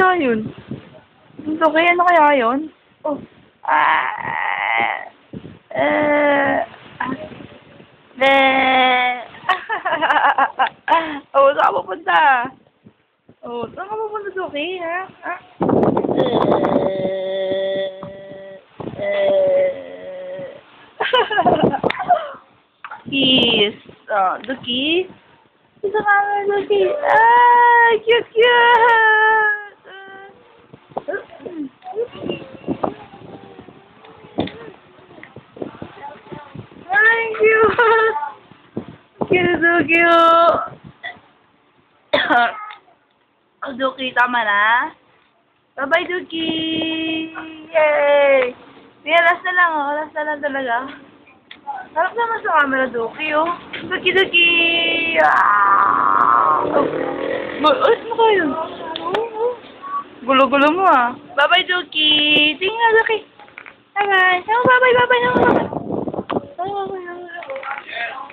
kaya yun? Duki, ano kaya yun? Oh. Ah. Be. Oh, saan ka pupunta? Oh, saan ka pupunta, Duki, ha? Ha? Kiss. Oh, Duki. Isa ka nga, Duki. Ah, cute, cute. Ay, cute. Cute, Duki. Oh, Duki, tama na. Bye-bye, Duki. Yay. Sige, last na lang, oh. Last na lang talaga. Harap naman sa camera, Duki, oh. Duki, Duki! Ah! Oh. Ay, ano kaya yun? Gulo-gulo mo, ah. Bye-bye, Duki! Sige nga, Duki! Bye-bye! Bye-bye, bye-bye, bye-bye! Bye-bye, bye-bye!